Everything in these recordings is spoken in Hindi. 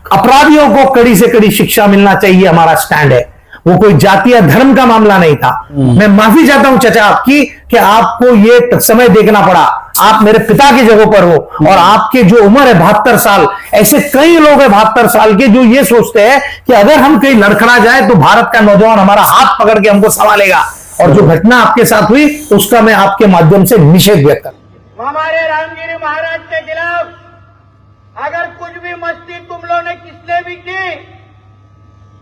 अपराधियों को कड़ी से कड़ी शिक्षा मिलना चाहिए, हमारा स्टैंड है। वो कोई जाति या धर्म का मामला नहीं था। मैं माफी चाहता हूं चाचा आपकी कि आपको ये समय देखना पड़ा। आप मेरे पिता की जगह पर हो और आपके जो उम्र है 72 साल, ऐसे कई लोग हैं 72 साल के जो ये सोचते हैं कि अगर हम कहीं लड़खड़ा जाए तो भारत का नौजवान हमारा हाथ पकड़ के हमको संभालेगा। और जो घटना आपके साथ हुई उसका मैं आपके माध्यम से निषेध व्यक्त करता हूं। हमारे रामगिरी महाराज के खिलाफ अगर कुछ भी मस्ती तुम लोगों ने किसने भी की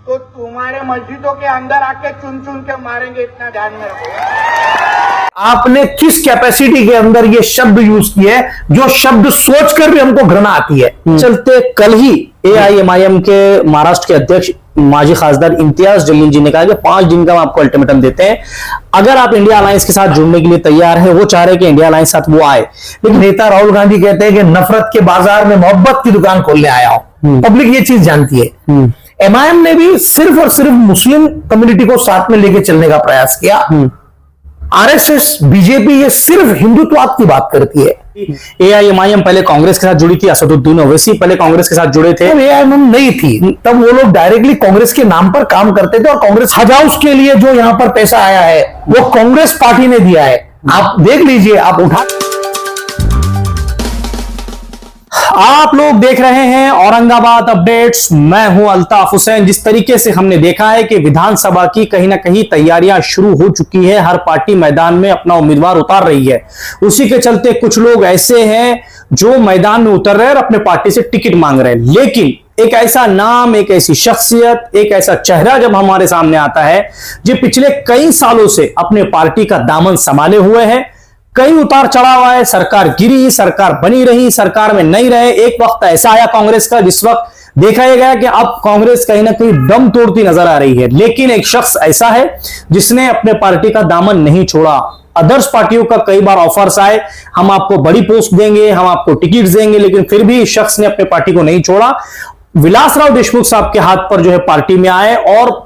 तो तुम्हारे मस्जिदों के अंदर आके चुन चुन के मारेंगे, इतना ध्यान में रखो। आपने किस कैपेसिटी के अंदर ये शब्द यूज किए जो शब्द सोचकर भी हमको घृणा आती है। चलते कल ही AIMIM के महाराष्ट्र के अध्यक्ष माजी खासदार इम्तियाज जलील जी ने कहा कि 5 दिन का हम आपको अल्टीमेटम देते हैं, अगर आप इंडिया अलायंस के साथ जुड़ने के लिए तैयार है। वो चाह रहे कि इंडिया अलायंस साथ वो आए, लेकिन नेता राहुल गांधी कहते हैं कि नफरत के बाजार में मोहब्बत की दुकान खोलने आया हूं। पब्लिक ये चीज जानती है। MIM ने भी सिर्फ और सिर्फ मुस्लिम कम्युनिटी को साथ में लेके चलने का प्रयास किया। RSS BJP ये सिर्फ हिंदुत्ववाद की बात करती है। AIMIM पहले कांग्रेस के साथ जुड़ी थी, असदुद्दीन ओवैसी पहले कांग्रेस के साथ जुड़े थे। AIMIM नहीं थी तब, वो लोग डायरेक्टली कांग्रेस के नाम पर काम करते थे और कांग्रेस हज हाउस के लिए जो यहां पर पैसा आया है वो कांग्रेस पार्टी ने दिया है। आप देख लीजिए, आप उठा। आप लोग देख रहे हैं औरंगाबाद अपडेट्स। मैं हूं अल्ताफ हुसैन। जिस तरीके से हमने देखा है कि विधानसभा की कहीं ना कहीं तैयारियां शुरू हो चुकी है, हर पार्टी मैदान में अपना उम्मीदवार उतार रही है। उसी के चलते कुछ लोग ऐसे हैं जो मैदान में उतर रहे हैं और अपने पार्टी से टिकट मांग रहे हैं। लेकिन एक ऐसा नाम, एक ऐसी शख्सियत, एक ऐसा चेहरा जब हमारे सामने आता है जो पिछले कई सालों से अपने पार्टी का दामन संभाले हुए है, कई उतार चढ़ाव आए, सरकार गिरी, सरकार बनी रही, सरकार में नहीं रहे। एक वक्त ऐसा आया कांग्रेस का जिस वक्त देखा गया कि अब कांग्रेस कहीं ना कहीं दम तोड़ती नजर आ रही है। लेकिन एक शख्स ऐसा है जिसने अपने पार्टी का दामन नहीं छोड़ा। अदर्स पार्टियों का कई बार ऑफर्स आए, हम आपको बड़ी पोस्ट देंगे, हम आपको टिकट देंगे, लेकिन फिर भी इस शख्स ने अपने पार्टी को नहीं छोड़ा। विलासराव देशमुख साहब के हाथ पर जो है पार्टी में आए और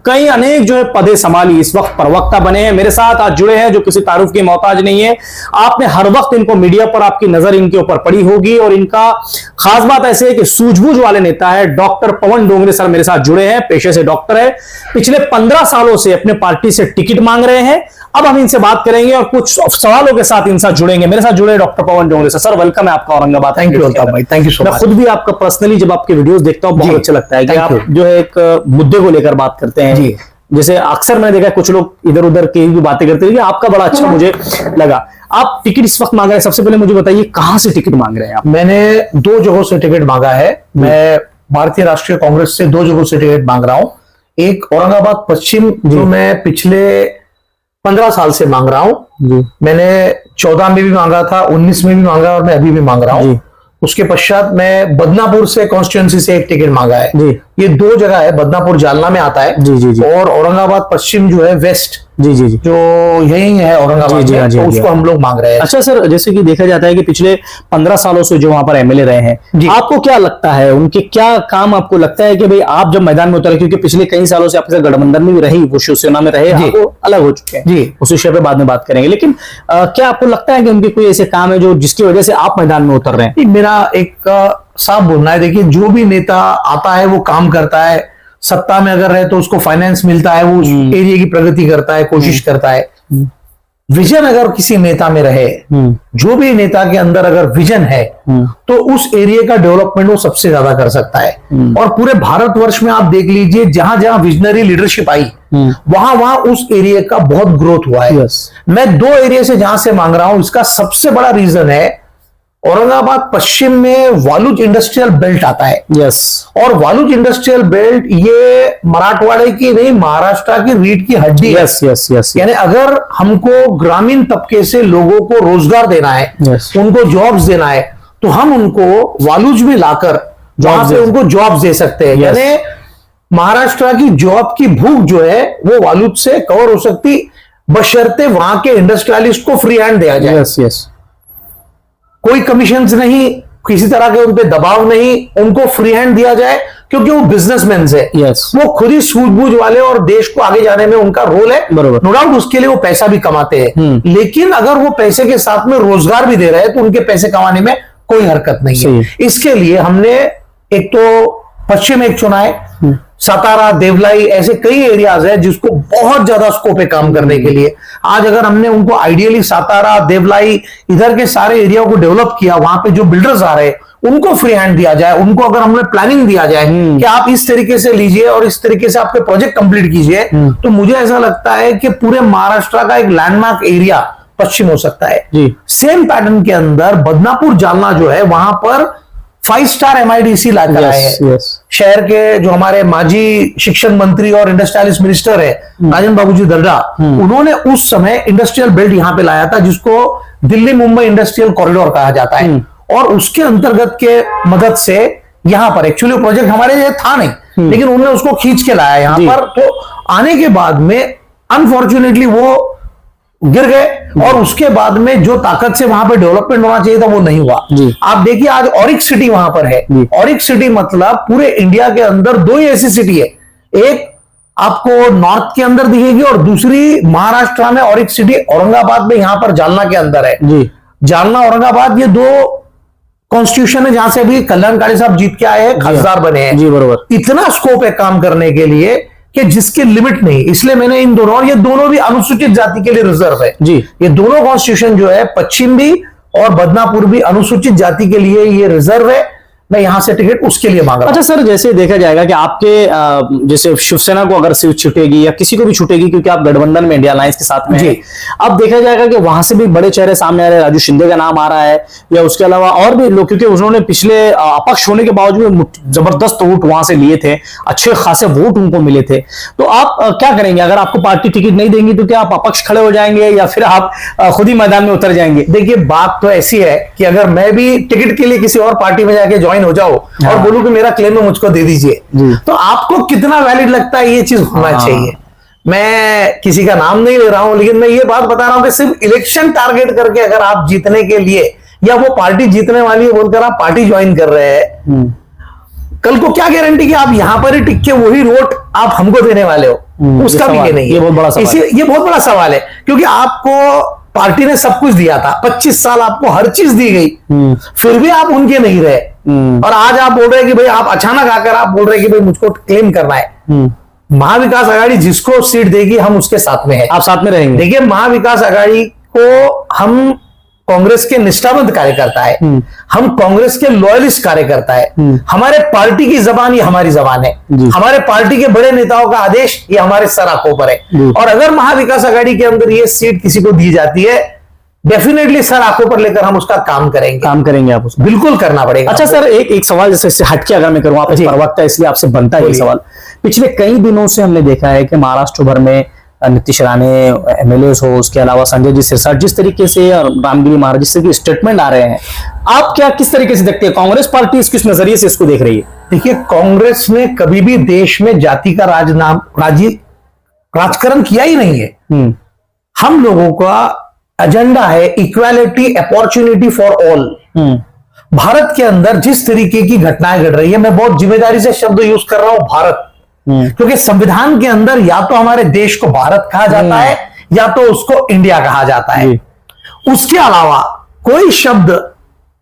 कई अनेक जो है पदे संभाली, इस वक्त प्रवक्ता बने हैं। मेरे साथ आज जुड़े हैं जो किसी तारुफ की मोहताज नहीं है। आपने हर वक्त इनको मीडिया पर, आपकी नजर इनके ऊपर पड़ी होगी और इनका खास बात ऐसे है कि सूझबूझ वाले नेता है। डॉक्टर पवन डोंगरे सर मेरे साथ जुड़े हैं, पेशे से डॉक्टर है, पिछले 15 सालों से अपने पार्टी से टिकट मांग रहे हैं। अब हम इनसे बात करेंगे और कुछ सवालों के साथ इनसे जुड़ेंगे। मेरे साथ जुड़े डॉक्टर पवन डोंगरे सर। वेलकम है आपका औरंगाबाद। थैंक यू भाई, थैंक यू सो मच। मैं खुद भी आपका पर्सनली जब आपके वीडियोस देखता हूं बहुत अच्छा लगता है कि आप जो है एक मुद्दे को लेकर बात करते हैं। जैसे अक्सर मैंने देखा कुछ लोग इधर उधर की भी बातें करते हैं, आपका बड़ा अच्छा मुझे लगा। आप टिकट इस वक्त मांग रहे हैं, सबसे पहले मुझे बताइए कहां से टिकट मांग रहे हैं आप? मैंने 2 जगहों से टिकट मांगा है। मैं भारतीय राष्ट्रीय कांग्रेस से 2 जगहों से टिकट मांग रहा हूं। एक औरंगाबाद पश्चिम जो मैं पिछले 15 साल से मांग रहा हूं। मैंने 14 में भी मांगा था, 19 में भी मांगा और मैं अभी भी मांग रहा हूं। उसके पश्चात मैं बदनापुर से कॉन्स्टिट्यूएंसी से एक टिकट मांगा है। ये 2 जगह है, बदनापुर जालना में आता है और औरंगाबाद पश्चिम जो है वेस्ट जो यही है औरंगाबाद में, तो उसको हम लोग मांग रहे हैं। अच्छा सर, जैसे कि देखा जाता है कि पिछले 15 सालों से जो वहां पर MLA रहे हैं, आपको क्या लगता है उनके क्या काम आपको लगता है कि भाई आप जब मैदान में उतरे, क्योंकि पिछले कई सालों से आपके साथ गठबंधन में भी रही, वो शिवसेना में रहे, आपको अलग हो चुके हैं, उस विषय पे बाद में बात करेंगे। लेकिन क्या आपको लगता है कि उनके कोई ऐसे काम है जो जिसकी वजह से आप मैदान में उतर रहे हैं? मेरा एक साफ बोलना है, देखिए जो भी नेता आता है वो काम करता है, सत्ता में अगर रहे तो उसको फाइनेंस मिलता है, वो उस एरिया की प्रगति करता है, कोशिश करता है। विजन अगर किसी नेता में रहे, जो भी नेता के अंदर अगर विजन है तो उस एरिया का डेवलपमेंट वो सबसे ज्यादा कर सकता है। और पूरे भारतवर्ष में आप देख लीजिए, जहां जहां विजनरी लीडरशिप आई वहां वहां उस एरिया का बहुत ग्रोथ हुआ है। मैं 2 एरिया से जहां से मांग रहा हूं, इसका सबसे बड़ा रीजन है औरंगाबाद पश्चिम में वालुज इंडस्ट्रियल बेल्ट आता है। और वालुज इंडस्ट्रियल बेल्ट ये मराठवाड़े की नहीं, महाराष्ट्र की रीढ़ की हड्डी है। यानी अगर हमको ग्रामीण तबके से लोगों को रोजगार देना है, उनको जॉब्स देना है, तो हम उनको वालुज में लाकर वहां पे उनको जॉब्स दे सकते हैं। यानी महाराष्ट्र की जॉब की भूख जो है वो वालुज से कवर हो सकती, बशर्ते वहां के इंडस्ट्रियलिस्ट को फ्री हैंड दिया जाए। कोई कमीशंस नहीं, किसी तरह के उन पे दबाव नहीं, उनको फ्री हैंड दिया जाए, क्योंकि वो बिजनेसमैन है। वो खुद ही सूझबूझ वाले और देश को आगे जाने में उनका रोल है, नो डाउट उसके लिए वो पैसा भी कमाते हैं। लेकिन अगर वो पैसे के साथ में रोजगार भी दे रहे हैं तो उनके पैसे कमाने में कोई हरकत नहीं है। इसके लिए हमने एक तो पश्चिम एक चुना है, सतारा, देवलाई, ऐसे कई एरियाज है जिसको बहुत ज्यादा स्कोप है काम करने के लिए। आज अगर हमने उनको आइडियली सातारा, देवलाई, इधर के सारे एरिया को डेवलप किया, वहां पे जो बिल्डर्स आ रहे हैं उनको फ्री हैंड दिया जाए, उनको अगर हमने प्लानिंग दिया जाए कि आप इस तरीके से लीजिए और इस तरीके से आपके प्रोजेक्ट कंप्लीट कीजिए, तो मुझे ऐसा लगता है कि पूरे महाराष्ट्र का एक लैंडमार्क एरिया पश्चिम हो सकता है। सेम पैटर्न के अंदर बदनापुर, जालना जो है, वहां पर 5 स्टार MIDC लाकर आए हैं। शहर के जो हमारे माजी शिक्षण मंत्री और इंडस्ट्रियलिस्ट मिनिस्टर है राजन बाबूजी दर्डा, उन्होंने उस समय इंडस्ट्रियल बेल्ट यहां पे लाया था जिसको दिल्ली मुंबई इंडस्ट्रियल कॉरिडोर कहा जाता है, और उसके अंतर्गत के मदद से यहां पर एक्चुअली प्रोजेक्ट हमारे लिए था नहीं, लेकिन उन्होंने उसको खींच के लाया यहां पर। तो आने के बाद में अनफॉर्चुनेटली वो गिर गए और उसके बाद में जो ताकत से वहां पे डेवलपमेंट होना चाहिए था वो नहीं हुआ। आप देखिए आज ऑरिक सिटी वहां पर है। ऑरिक सिटी मतलब पूरे इंडिया के अंदर 2 ही ऐसी सिटी है, एक आपको नॉर्थ के अंदर दिखेगी और दूसरी महाराष्ट्र में ऑरिक सिटी औरंगाबाद में, यहां पर जालना के अंदर है। जालना औरंगाबाद ये 2 कॉन्स्टिट्यूशन है जहां से अभी कल्याणकारी साहब जीत के आए हैं, खासदार बने हैं। जी बरोबर। इतना स्कोप है काम करने के लिए कि जिसकी लिमिट नहीं, इसलिए मैंने इन दोनों, और ये दोनों भी अनुसूचित जाति के लिए रिजर्व है जी। ये दोनों कॉन्स्टिट्यूशन जो है, पश्चिम भी और बदनापुर भी अनुसूचित जाति के लिए ये रिजर्व है। मैं यहां से टिकट उसके लिए मांग रहा हूं। अच्छा सर, जैसे देखा जाएगा कि आपके जैसे शिवसेना को अगर सीट छूटेगी या किसी को भी छूटेगी, क्योंकि आप गठबंधन में इंडिया अलायंस के साथ में, अब देखा जाएगा कि वहां से भी बड़े चेहरे सामने आ रहे हैं। राजू शिंदे का नाम आ रहा है, या उसके अलावा और भी लोग, क्योंकि उन्होंने पिछले अपक्ष होने के बावजूद जबरदस्त वोट वहां से लिए थे, अच्छे खासे वोट उनको मिले थे। तो आप क्या करेंगे अगर आपको पार्टी टिकट नहीं देंगी? तो क्या आप अपक्ष खड़े हो जाएंगे या फिर आप खुद ही मैदान में उतर जाएंगे? देखिए, बात तो ऐसी है कि अगर मैं भी टिकट के लिए किसी और पार्टी में जाके ज्वाइन हो जाओ और बोलूं कि मेरा क्लेम है मुझको दे दीजिए, तो आपको कितना वैलिड लगता है ये चीज होना चाहिए। मैं किसी का नाम नहीं ले रहा हूं, लेकिन मैं ये बात बता रहा हूं कि सिर्फ इलेक्शन टारगेट करके अगर आप जीतने के लिए, या वो पार्टी जीतने वाली है बोलकर आप पार्टी ज्वाइन कर रहे हैं, कल को क्या गारंटी कि आप यहां पर ही टिक के वही वोट आप हमको देने वाले हो? उसका भी ये नहीं है। ये बहुत बड़ा सवाल है। ये बहुत बड़ा सवाल है, क्योंकि आपको पार्टी ने सब कुछ दिया था, 25 साल आपको हर चीज दी गई, फिर भी आप उनके नहीं रहे। और आज आप बोल रहे हैं कि भाई, आप अचानक आकर आप बोल रहे हैं कि भाई मुझको क्लेम करना है। महाविकास आघाड़ी जिसको सीट देगी हम उसके साथ में है। आप साथ में रहेंगे? देखिए, महाविकास आघाड़ी को हम कांग्रेस के निष्ठावंत कार्यकर्ता है, हम कांग्रेस के लॉयलिस्ट कार्यकर्ता है। हमारे पार्टी की जबान ये हमारी जबान है, हमारे पार्टी के बड़े नेताओं का आदेश ये हमारे सर आंखों पर है। और अगर महाविकास आघाड़ी के अंदर ये सीट किसी को दी जाती है, डेफिनेटली सर आंखों पर लेकर हम उसका काम करेंगे। आप उसका बिल्कुल करना पड़ेगा। अच्छा सर, एक सवाल जैसे हटके अगर मैं करूं, आप इस प्रवक्ता इसलिए आपसे बनता है ये सवाल। पिछले कई दिनों से हमने देखा है कि महाराष्ट्र भर में नीतीश राणे MLA हो, उसके अलावा संजय जी सिरसाट, जिस तरीके से रामगिरी महाराज जिस तरीके स्टेटमेंट आ रहे हैं, आप क्या किस तरीके से देखते हैं? कांग्रेस पार्टी किस नजरिए से इसको देख रही है? देखिए, कांग्रेस ने कभी भी देश में जाति का राजकारण किया ही नहीं है। हम लोगों का एजेंडा है equality, opportunity for all. Bharat के अंदर जिस तरीके की घटनाएं घट रही है, मैं बहुत जिम्मेदारी से शब्द यूज कर रहा हूं, भारत, क्योंकि संविधान के अंदर या तो हमारे देश को भारत कहा जाता है या तो उसको इंडिया कहा जाता है। उसके अलावा कोई शब्द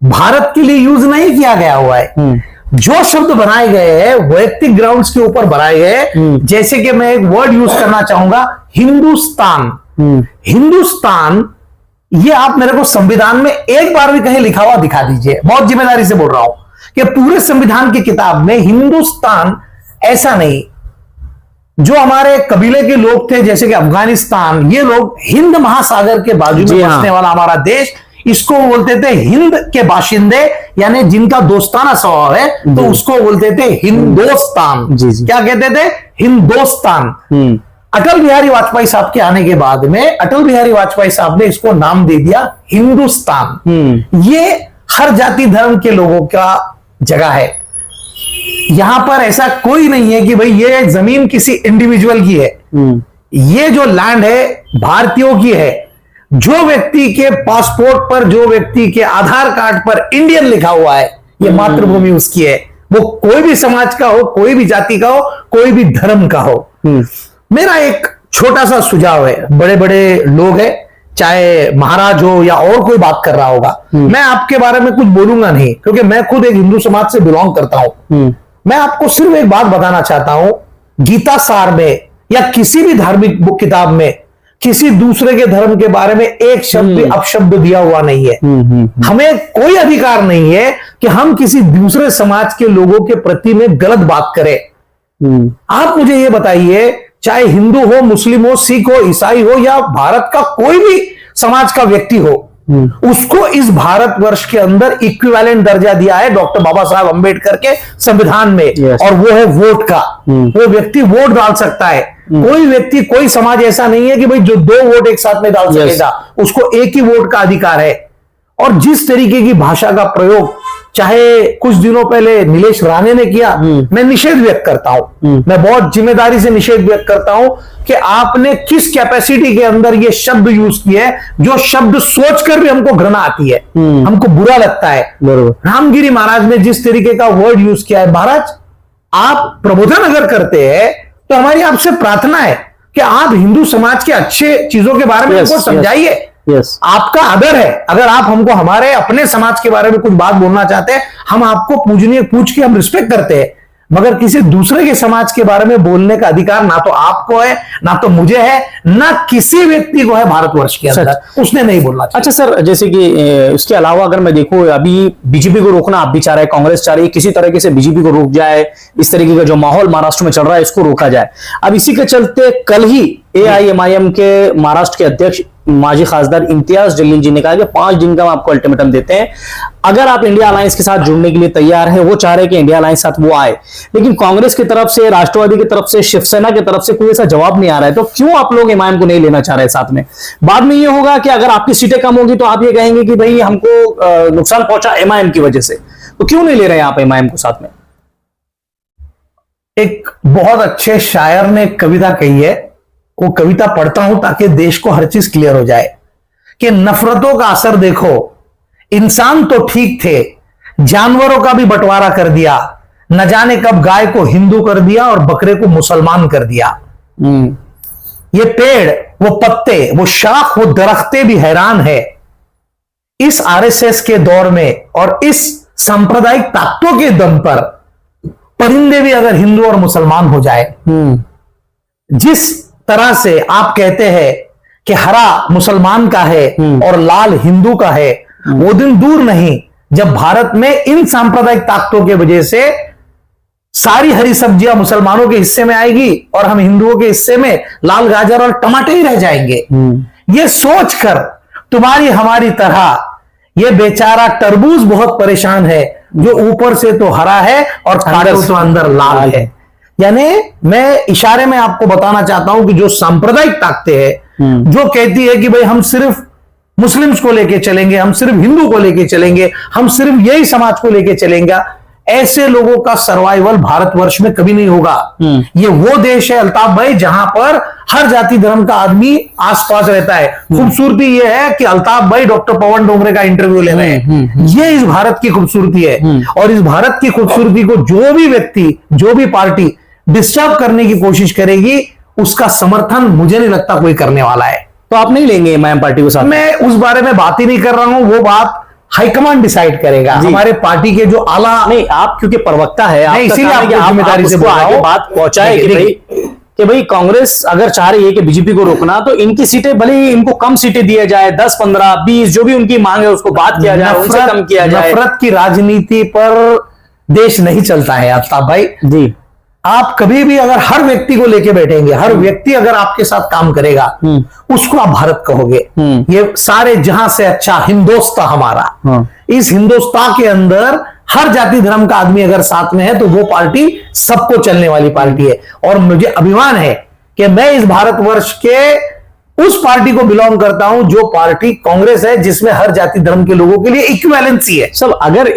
भारत के लिए यूज नहीं किया गया हुआ है। जो शब्द बनाए गए हैं वैयक्तिक ग्राउंड्स के ऊपर बनाए गए, जैसे कि मैं एक वर्ड यूज करना चाहूंगा, हिंदुस्तान। हिंदुस्तान, ये आप मेरे को संविधान में एक बार भी कहीं लिखा हुआ दिखा दीजिए। बहुत जिम्मेदारी से बोल रहा हूं कि पूरे संविधान की किताब में हिंदुस्तान ऐसा नहीं। जो हमारे कबीले के लोग थे, जैसे कि अफगानिस्तान, ये लोग हिंद महासागर के बाजू में बसने वाला हमारा देश, इसको बोलते थे हिंद के बाशिंदे, यानी जिनका दोस्ताना स्वभाव है, तो उसको बोलते थे हिंदुस्तान। क्या कहते थे? हिंदुस्तान। अटल बिहारी वाजपेयी साहब के आने के बाद में अटल बिहारी वाजपेयी साहब ने इसको नाम दे दिया हिंदुस्तान। ये हर जाति धर्म के लोगों का जगह है। यहां पर ऐसा कोई नहीं है कि भाई ये जमीन किसी इंडिविजुअल की है। ये जो लैंड है भारतीयों की है। जो व्यक्ति के पासपोर्ट पर, जो व्यक्ति के आधार कार्ड पर इंडियन लिखा हुआ है, ये मातृभूमि उसकी है। वो कोई भी समाज का हो, कोई भी जाति का हो, कोई भी धर्म का हो। मेरा एक छोटा सा सुझाव है, बड़े बड़े लोग हैं, चाहे महाराज हो या और कोई बात कर रहा होगा, मैं आपके बारे में कुछ बोलूंगा नहीं, क्योंकि मैं खुद एक हिंदू समाज से बिलोंग करता हूं। मैं आपको सिर्फ एक बात बताना चाहता हूं, गीता सार में या किसी भी धार्मिक बुक किताब में किसी दूसरे के धर्म के बारे में एक शब्द भी अपशब्द दिया हुआ नहीं है। हमें कोई अधिकार नहीं है कि हम किसी दूसरे समाज के लोगों के प्रति में गलत बात करें। आप मुझे यह बताइए, चाहे हिंदू हो, मुस्लिम हो, सिख हो, ईसाई हो या भारत का कोई भी समाज का व्यक्ति हो, उसको इस भारतवर्ष के अंदर इक्विवेलेंट दर्जा दिया है डॉक्टर बाबा साहब अंबेडकर के संविधान में। और वो है वोट का। वो व्यक्ति वोट डाल सकता है। कोई व्यक्ति, कोई समाज ऐसा नहीं है कि भाई जो 2 वोट एक साथ में डाल सकेगा, उसको एक ही वोट का अधिकार है। और जिस तरीके की भाषा का प्रयोग चाहे कुछ दिनों पहले नीलेश राणे ने किया, मैं निषेध व्यक्त करता हूं। मैं बहुत जिम्मेदारी से निषेध व्यक्त करता हूं कि आपने किस कैपेसिटी के अंदर ये शब्द यूज किए हैं, जो शब्द सोचकर भी हमको घृणा आती है, हमको बुरा लगता है। रामगिरी महाराज ने जिस तरीके का वर्ड यूज किया है, महाराज आप प्रबोधन अगर करते हैं तो हमारी आपसे प्रार्थना है कि आप हिंदू समाज के अच्छे चीजों के बारे में हमको समझाइए। आपका आदर है, अगर आप हमको हमारे अपने समाज के बारे में कुछ बात बोलना चाहते हैं, हम आपको पूछ के हम रिस्पेक्ट करते हैं, मगर किसी दूसरे के समाज के बारे में बोलने का अधिकार ना तो आपको है, ना तो मुझे है, ना किसी व्यक्ति को है भारतवर्ष के अंदर। उसने नहीं बोलना चाहिए। अच्छा सर, जैसे कि उसके अलावा अगर मैं देखूं, अभी बीजेपी को रोकना आप भी चाह रहे हैं, कांग्रेस चाह रही है किसी तरीके से बीजेपी को रोक जाए, इस तरीके का जो माहौल महाराष्ट्र में चल रहा है इसको रोका जाए। अब इसी के चलते कल ही AIMIM के महाराष्ट्र के अध्यक्ष माजी खासदार इम्तियाज जलील जी ने कहा कि 5 दिन का हम आपको अल्टीमेटम देते हैं, अगर आप इंडिया अलायंस के साथ जुड़ने के लिए तैयार है। वो चाह रहे हैं कि इंडिया अलायंस साथ वो आए, लेकिन कांग्रेस की तरफ से, राष्ट्रवादी की तरफ से, शिवसेना की तरफ से कोई ऐसा जवाब नहीं आ रहा है। तो क्यों आप लोग MIM को नहीं लेना चाह रहे साथ में? बाद में ये होगा कि अगर आपकी सीटें कम होगी तो आप ये कहेंगे कि भाई हमको नुकसान पहुंचा MIM की वजह से, तो क्यों नहीं ले रहे हैं आप MIM को साथ में? एक बहुत अच्छे शायर ने कविता कही है, वो कविता पढ़ता हूं ताकि देश को हर चीज क्लियर हो जाए कि नफरतों का असर देखो, इंसान तो ठीक थे, जानवरों का भी बंटवारा कर दिया, न जाने कब गाय को हिंदू कर दिया और बकरे को मुसलमान कर दिया। ये पेड़, वो पत्ते, वो शाख, वो दरख्ते भी हैरान है इस RSS के दौर में और इस सांप्रदायिक ताकतों के दम पर परिंदे भी अगर हिंदू और मुसलमान हो जाए। जिस तरह से आप कहते हैं कि हरा मुसलमान का है और लाल हिंदू का है, वो दिन दूर नहीं जब भारत में इन सांप्रदायिक ताकतों के वजह से सारी हरी सब्जियां मुसलमानों के हिस्से में आएगी और हम हिंदुओं के हिस्से में लाल गाजर और टमाटर ही रह जाएंगे। ये सोचकर तुम्हारी हमारी तरह ये बेचारा तरबूज बहुत परेशान है, जो ऊपर से तो हरा है और काटो तो अंदर लाल है। यानी मैं इशारे में आपको बताना चाहता हूं कि जो सांप्रदायिक ताकतें हैं, जो कहती है कि भाई हम सिर्फ मुस्लिम्स को लेके चलेंगे, हम सिर्फ हिंदू को लेके चलेंगे, हम सिर्फ यही समाज को लेके चलेंगे, ऐसे लोगों का सर्वाइवल भारतवर्ष में कभी नहीं होगा। ये वो देश है अल्ताफ भाई जहां पर हर जाति धर्म का आदमी आसपास रहता है। खूबसूरती ये है कि अल्ताफ भाई डॉक्टर पवन डोंगरे का इंटरव्यू ले रहे हैं। ये इस भारत की खूबसूरती है। और इस भारत की खूबसूरती को जो भी व्यक्ति, जो भी पार्टी डिस्टर्ब करने की कोशिश करेगी, उसका समर्थन मुझे नहीं लगता कोई करने वाला है। तो आप नहीं लेंगे MIM पार्टी को साथ? मैं उस बारे में बात ही नहीं कर रहा हूं, वो बात हाईकमांड डिसाइड करेगा। हमारे पार्टी के जो आला, नहीं आप क्योंकि प्रवक्ता है, इसीलिए आप जिम्मेदारी से आगे बात पहुंचाए कि भाई कांग्रेस अगर चाह रही है कि बीजेपी को रोकना, तो इनकी सीटें भले ही इनको कम सीटें दिया जाए, 10, 15, 20 जो भी उनकी मांग है उसको बात किया जाए, उनसे कम किया जाए। नफरत की राजनीति पर देश नहीं चलता है अल्ताफ भाई जी। आप कभी भी अगर हर व्यक्ति को लेके बैठेंगे, हर व्यक्ति अगर आपके साथ काम करेगा, उसको आप भारत कहोगे। ये सारे जहां से अच्छा हिंदुस्तान हमारा, इस हिंदुस्तान के अंदर हर जाति धर्म का आदमी अगर साथ में है तो वो पार्टी सबको चलने वाली पार्टी है। और मुझे अभिमान है कि मैं इस भारतवर्ष के उस पार्टी को बिलोंग करता हूं जो पार्टी कांग्रेस है, जिसमें हर जाति धर्म के लोगों के लिए इक्विवेलेंसी है। सब अगर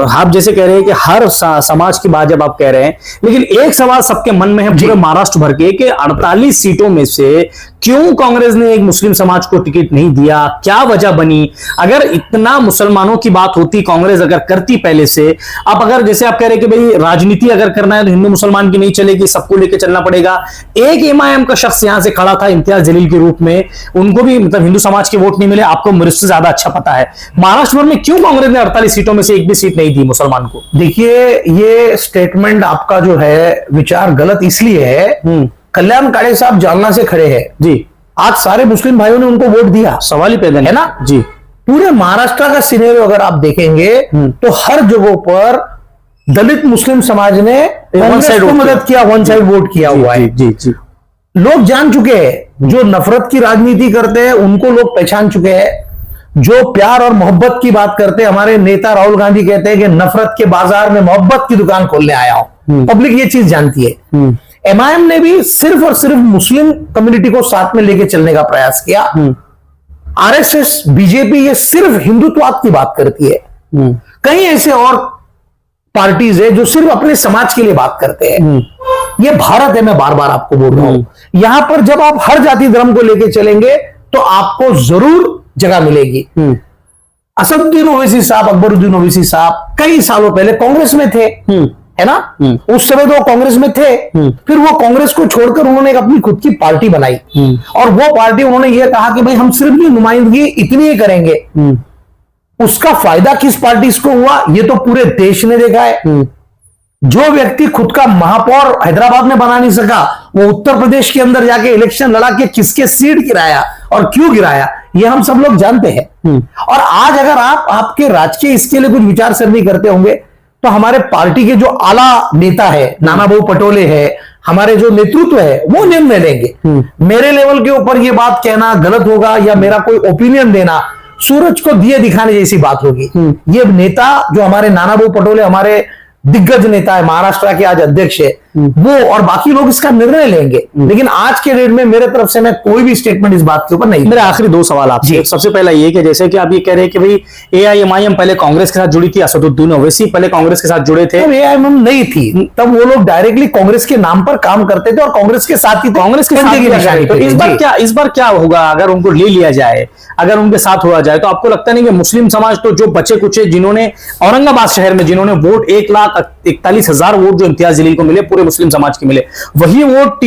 आप जैसे कह रहे हैं कि हर समाज की बात जब आप कह रहे हैं, लेकिन एक सवाल सबके मन में है पूरे महाराष्ट्र भर के कि 48 सीटों में से क्यों कांग्रेस ने एक मुस्लिम समाज को टिकट नहीं दिया, क्या वजह बनी? अगर इतना मुसलमानों की बात होती, कांग्रेस अगर करती पहले से, अब अगर जैसे आप कह रहे कि भाई राजनीति अगर करना है तो हिंदू मुसलमान की नहीं चलेगी, सबको लेकर चलना पड़ेगा। एक एमआईएम का शख्स यहां से खड़ा था इम्तियाज जलील के रूप में, उनको भी मतलब हिंदू समाज के वोट नहीं मिले, आपको मुझसे ज्यादा अच्छा पता है। महाराष्ट्र में क्यों कांग्रेस ने 48 सीटों में से एक भी सीट नहीं दी मुसलमान को? देखिए, ये स्टेटमेंट आपका जो है विचार गलत इसलिए है, कल्याण काळे साहब जालना से खड़े हैं जी, आज सारे मुस्लिम भाइयों ने उनको वोट दिया, सवाल ही पैदा नहीं है ना जी। पूरे महाराष्ट्र का सिनेरियो अगर आप देखेंगे तो हर जगहों पर दलित मुस्लिम समाज ने कांग्रेस को मदद किया, वन साइड वोट किया हुआ है। जी जी, लोग जान चुके हैं, जो नफरत की राजनीति करते हैं उनको लोग पहचान चुके हैं, जो प्यार और मोहब्बत की बात करते हैं, हमारे नेता राहुल गांधी कहते हैं कि नफरत के बाजार में मोहब्बत की दुकान खोलने आया हूं, पब्लिक ये चीज जानती है। एमआईएम ने भी सिर्फ और सिर्फ मुस्लिम कम्युनिटी को साथ में लेके चलने का प्रयास किया। आरएसएस, बीजेपी ये सिर्फ हिंदुत्ववाद की बात करती है। कई ऐसे और पार्टीज है जो सिर्फ अपने समाज के लिए बात करते हैं। ये भारत है, मैं बार बार आपको बोल रहा हूं, यहां पर जब आप हर जाति धर्म को लेके चलेंगे तो आपको जरूर जगह मिलेगी। असदुद्दीन ओवैसी साहब, अकबरुद्दीन ओवैसी साहब कई सालों पहले कांग्रेस में थे, है ना, उस समय तो कांग्रेस में थे, फिर वो कांग्रेस को छोड़कर उन्होंने एक अपनी खुद की पार्टी बनाई, और वो पार्टी उन्होंने ये कहा कि भाई हम सिर्फ ये नुमाइंदगी इतनी ही करेंगे। उसका फायदा किस पार्टी को हुआ ये तो पूरे देश ने देखा है। जो व्यक्ति खुद का महापौर हैदराबाद में बना नहीं सका, वो उत्तर प्रदेश के अंदर जाके इलेक्शन लड़ा के किसके सीट गिराया और क्यों गिराया ये हम सब लोग जानते हैं। और आज अगर आप आपके राजकीय इसके लिए कुछ विचार सरणी करते होंगे तो हमारे पार्टी के जो आला नेता है, नाना भाऊ पटोले है, हमारे जो नेतृत्व है वो निर्णय लेंगे। मेरे लेवल के ऊपर ये बात कहना गलत होगा या मेरा कोई ओपिनियन देना सूरज को दिए दिखाने जैसी बात होगी। ये नेता जो हमारे नाना भाऊ पटोले हमारे दिग्गज नेता है, महाराष्ट्र के आज अध्यक्ष है, वो और बाकी लोग इसका निर्णय लेंगे। लेकिन आज के डेट में मेरे तरफ से मैं कोई भी स्टेटमेंट इस बात के ऊपर नहीं। मेरे आखिरी दो सवाल आपसे। सबसे पहला ये कि जैसे कि आप ये कह रहे हैं कि भाई एआईएमआईएम पहले कांग्रेस के साथ जुड़ी थी, असदुद्दीन ओवैसी पहले कांग्रेस के साथ जुड़े थे। तब एआईएमआईएम नहीं थी, तब वो लोग डायरेक्टली कांग्रेस के नाम पर काम करते थे और कांग्रेस के साथ ही कांग्रेस के साथ ही निशानी। तो इस बार क्या होगा अगर उनको ले लिया जाए, अगर उनके साथ हुआ जाए, तो आपको लगता नहीं कि मुस्लिम समाज तो जो बचे कुचे जिन्होंने औरंगाबाद शहर में जिन्होंने वोट 1,41,000 वोट जो इम्तियाज जलील को मिले, पूरे मुस्लिम समाज के मिले, वही वोट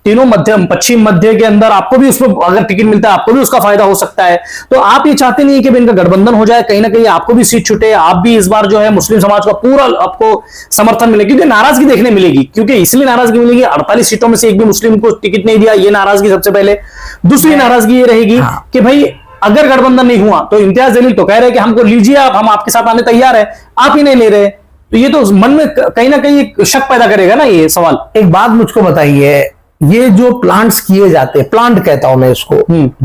तीनों मध्य पश्चिम मध्य के अंदर आपको भी उसमें अगर टिकट मिलता है आपको भी उसका फायदा हो सकता है। तो आप ये चाहते नहीं कि इनका गठबंधन हो जाए, कहीं ना कहीं आपको भी सीट छूटे, आप भी इस बार जो है मुस्लिम समाज का पूरा आपको समर्थन मिले, क्योंकि नाराजगी देखने मिलेगी, क्योंकि इसलिए नाराजगी मिलेगी 48 सीटों में से एक भी मुस्लिम को टिकट नहीं दिया, ये नाराजगी सबसे पहले। दूसरी नाराजगी ये रहेगी कि भाई अगर गठबंधन नहीं हुआ तो इम्तियाज जलील तो कह रहे हैं कि हमको लीजिए आप, हम आपके साथ आने तैयार है, आप ही नहीं ले रहे, तो ये तो मन में कहीं ना कहीं एक शक पैदा करेगा ना ये सवाल। एक बात मुझको बताइए, ये जो प्लांट्स किए जाते हैं, प्लांट कहता हूं मैं इसको,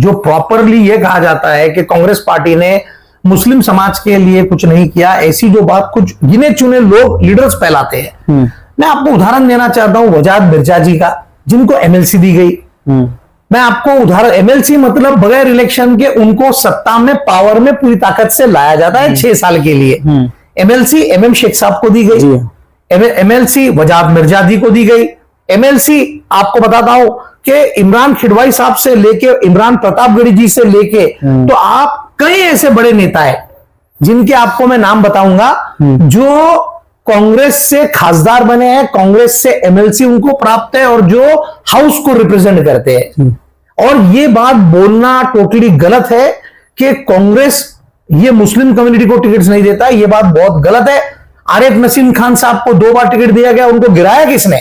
जो प्रॉपरली ये कहा जाता है कि कांग्रेस पार्टी ने मुस्लिम समाज के लिए कुछ नहीं किया, ऐसी जो बात कुछ गिने चुने लोग लीडर्स फैलाते हैं। मैं आपको उदाहरण देना चाहता हूं वजाद मिर्जा जी का, जिनको एमएलसी दी गई। मैं आपको उदाहरण, एमएलसी मतलब बगैर इलेक्शन के उनको सत्ता में पावर में पूरी ताकत से लाया जाता है 6 साल के लिए। एमएलसी एमएम शेख साहब को दी गई, एमएलसी वजाद मिर्जा जी को दी गई, एमएलसी आपको बताता हूं कि इमरान खिडवाई साहब से लेके इमरान प्रतापगढ़ी जी से लेके तो आप कई ऐसे बड़े नेता हैं जिनके आपको मैं नाम बताऊंगा जो कांग्रेस से खासदार बने हैं, कांग्रेस से एमएलसी उनको प्राप्त है और जो हाउस को रिप्रेजेंट करते हैं। और ये बात बोलना टोटली गलत है कि कांग्रेस ये मुस्लिम कम्युनिटी को टिकट नहीं देता, ये बात बहुत गलत है। आरिफ नसीम खान साहब को 2 बार टिकट दिया गया, उनको गिराया किसने?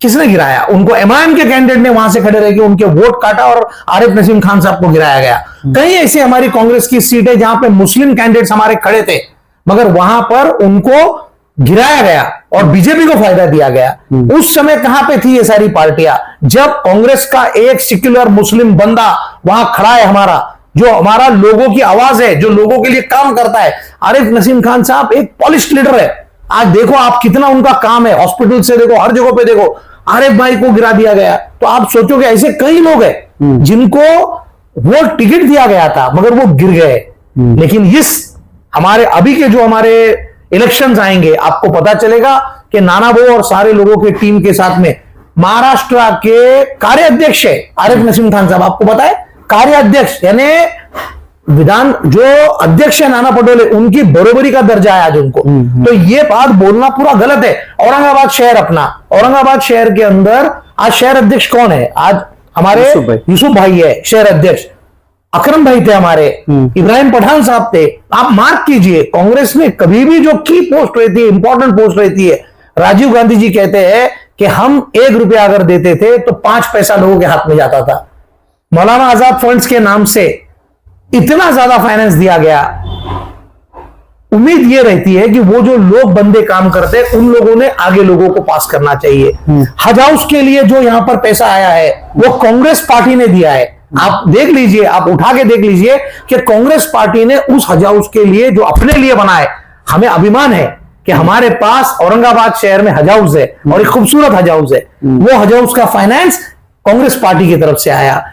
किसने गिराया? उनको एमआईएम के कैंडिडेट ने वहां से खड़े रह के उनके वोट काटा और आरिफ नसीम खान साहब को गिराया गया। कई ऐसे हमारी कांग्रेस की सीट है जहां पे मुस्लिम कैंडिडेट्स हमारे खड़े थे, मगर वहां पर उनको गिराया गया और बीजेपी को फायदा दिया गया। उस समय कहां पे थी ये सारी पार्टियां? जब कांग्रेस का एक सेक्युलर मुस्लिम बंदा वहां खड़ा है, हमारा जो हमारा लोगों की आवाज है, जो लोगों के लिए काम करता है। आरिफ नसीम खान साहब एक पॉलिश्ड लीडर है। आज देखो आप कितना उनका काम है, हॉस्पिटल से देखो, हर जगह पे देखो, आरिफ भाई को गिरा दिया गया। तो आप सोचोगे ऐसे कई लोग हैं जिनको वो टिकट दिया गया था मगर वो गिर गए। लेकिन इस हमारे अभी के जो हमारे इलेक्शंस आएंगे, आपको पता चलेगा कि नाना वो और सारे लोगों के टीम के साथ में महाराष्ट्र के कार्याध्यक्ष है आरिफ नसीम खान साहब, आपको पता है, कार्याध्यक्ष यानी विधान जो अध्यक्ष है नाना पटोले, उनकी बरोबरी का दर्जा है आज उनको। तो ये बात बोलना पूरा गलत है। औरंगाबाद शहर अपना, औरंगाबाद शहर के अंदर आज शहर अध्यक्ष कौन है? आज हमारे यूसुफ भाई है शहर अध्यक्ष, अकरम भाई थे हमारे, इब्राहिम पठान साहब थे। आप मार्क कीजिए, कांग्रेस में कभी भी जो की पोस्ट रहती है, इंपॉर्टेंट पोस्ट रहती है, राजीव गांधी जी कहते हैं कि हम 1 रुपया अगर देते थे तो 5 पैसा लोगों के हाथ में जाता था। मौलाना आजाद फंड्स के नाम से इतना ज्यादा फाइनेंस दिया गया। उम्मीद ये रहती है कि वो जो लोग बंदे काम करते हैं उन लोगों ने आगे लोगों को पास करना चाहिए। हज हाउस के लिए जो यहां पर पैसा आया है वो कांग्रेस पार्टी ने दिया है। आप देख लीजिए, आप उठा के देख लीजिए कि कांग्रेस पार्टी ने उस हज हाउस के लिए जो अपने लिए बनाए, हमें अभिमान है कि हमारे पास औरंगाबाद शहर में हज हाउस है और एक खूबसूरत हज हाउस है। वो हज हाउस का फाइनेंस कांग्रेस पार्टी की तरफ से आया।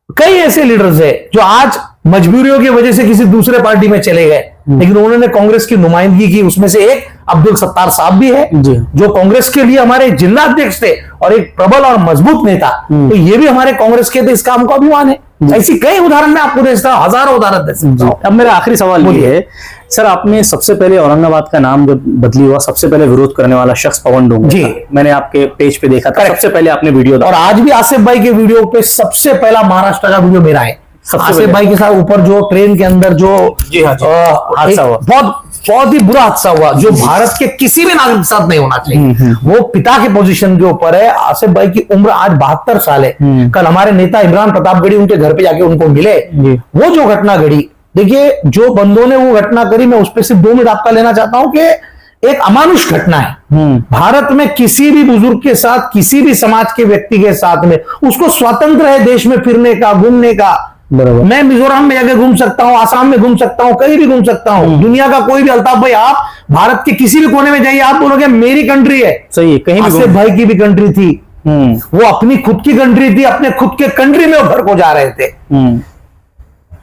कई ऐसे लीडर्स है जो आज मजबूरियों की वजह से किसी दूसरे पार्टी में चले गए, लेकिन उन्होंने कांग्रेस की नुमाइंदगी की। उसमें से एक अब्दुल सत्तार साहब भी है जो कांग्रेस के लिए हमारे जिला अध्यक्ष थे और एक प्रबल और मजबूत नेता। तो ये भी हमारे कांग्रेस के थे, इसका हमको अभिमान है। ऐसी कई उदाहरण मैं आपको दे सकता हूं, हजारों उदाहरण दे सकता हूं। अब मेरा आखिरी सवाल ये है सर, आपने सबसे पहले औरंगाबाद का नाम जब बदली हुआ, सबसे पहले विरोध करने वाला शख्स पवन डोंगरे जी, मैंने आपके पेज पे देखा था, सबसे पहले आपने वीडियो, और आज भी आसिफ भाई के वीडियो पे सबसे पहला महाराष्ट्र का वीडियो मेरा है। आसिफ भाई के साथ ऊपर जो ट्रेन के अंदर जो हादसा हुआ, बहुत ही बुरा हादसा हुआ, जो भारत के किसी भी नागरिक के साथ नहीं होना चाहिए। वो पिता के पोजीशन के ऊपर है। आसिफ भाई की उम्र आज 72 साल है। कल हमारे नेता इमरान प्रतापगढ़ी उनके घर पे जाके उनको मिले। वो जो घटना घड़ी, देखिए जो बंदों ने वो घटना करी, मैं उस पर सिर्फ 2 मिनट आपका लेना चाहता हूं कि एक अमानुष घटना है। भारत में किसी भी बुजुर्ग के साथ, किसी भी समाज के व्यक्ति के साथ में उसको स्वतंत्र है देश में फिरने का, घूमने का। मैं मिजोरम में जाके घूम सकता हूं, आसाम में घूम सकता हूं, कहीं भी घूम सकता हूं। दुनिया का कोई भी, अल्ताफ भाई आप भारत के किसी भी कोने में जाइए, आप बोलोगे मेरी कंट्री है। सही है, कहीं भी। आसिफ भाई की भी कंट्री थी, वो अपनी खुद की कंट्री थी, अपने खुद के कंट्री में वो घर को जा रहे थे।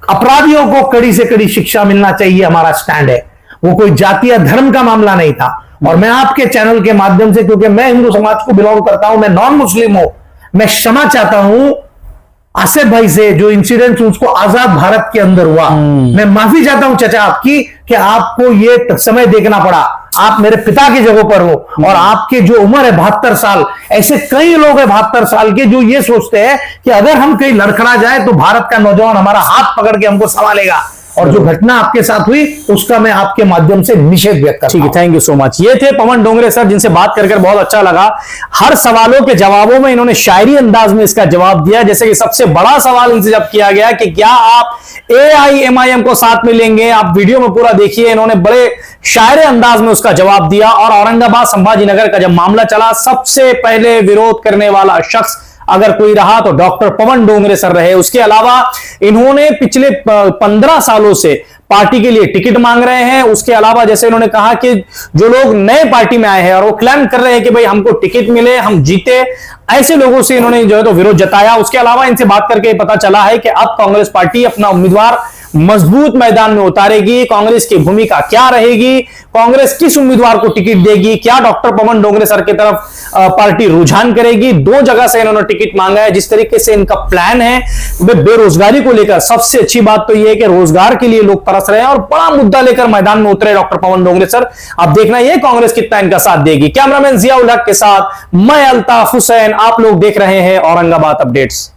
अपराधियों को कड़ी से कड़ी शिक्षा मिलना चाहिए, हमारा स्टैंड है। वो कोई जाति या धर्म का मामला नहीं था। और मैं आपके चैनल के माध्यम से, क्योंकि मैं हिंदू समाज को बिलोंग करता हूं, मैं नॉन मुस्लिम हूं, मैं क्षमा चाहता हूं आसिफ भाई से जो इंसिडेंट उसको आजाद भारत के अंदर हुआ। मैं माफी चाहता हूं चाचा आपकी कि आपको ये समय देखना पड़ा। आप मेरे पिता की जगह पर हो और आपके जो उम्र है 72 साल, ऐसे कई लोग हैं 72 साल के जो ये सोचते हैं कि अगर हम कहीं लड़खड़ा जाए तो भारत का नौजवान हमारा हाथ पकड़ के हमको संभालेगा। और जो घटना आपके साथ हुई उसका मैं आपके माध्यम से निषेध व्यक्त करता हूं। ठीक है, थैंक यू सो मच। ये थे पवन डोंगरे सर, जिनसे बात कर बहुत अच्छा लगा। हर सवालों के जवाबों में इन्होंने शायरी अंदाज में इसका जवाब दिया। जैसे कि सबसे बड़ा सवाल इनसे जब किया गया कि क्या आप AIMIM को साथ में लेंगे, आप वीडियो में पूरा देखिए, इन्होंने बड़े शायरी अंदाज में उसका जवाब दिया। और औरंगाबाद संभाजीनगर का जब मामला चला, सबसे पहले विरोध करने वाला शख्स अगर कोई रहा तो डॉक्टर पवन डोंगरे सर रहे। उसके अलावा इन्होंने पिछले 15 सालों से पार्टी के लिए टिकट मांग रहे हैं। उसके अलावा जैसे इन्होंने कहा कि जो लोग नए पार्टी में आए हैं और वो क्लेम कर रहे हैं कि भाई हमको टिकट मिले, हम जीते, ऐसे लोगों से इन्होंने जो है तो विरोध जताया। उसके अलावा इनसे बात करके पता चला है कि अब कांग्रेस पार्टी अपना उम्मीदवार मजबूत मैदान में उतारेगी। कांग्रेस की भूमिका क्या रहेगी, कांग्रेस किस उम्मीदवार को टिकट देगी, क्या डॉक्टर पवन डोंगरे सर की तरफ पार्टी रुझान करेगी। 2 जगह से इन्होंने टिकट मांगा है। जिस तरीके से इनका प्लान है बेरोजगारी को लेकर, सबसे अच्छी बात तो यह है कि रोजगार के लिए लोग तरस रहे हैं और बड़ा मुद्दा लेकर मैदान में उतरे डॉक्टर पवन डोंगरे सर। अब देखना यह कांग्रेस कितना इनका साथ देगी। कैमरामैन जियाउल हक के साथ मैं अल्ताफ हुसैन, आप लोग देख रहे हैं औरंगाबाद अपडेट्स।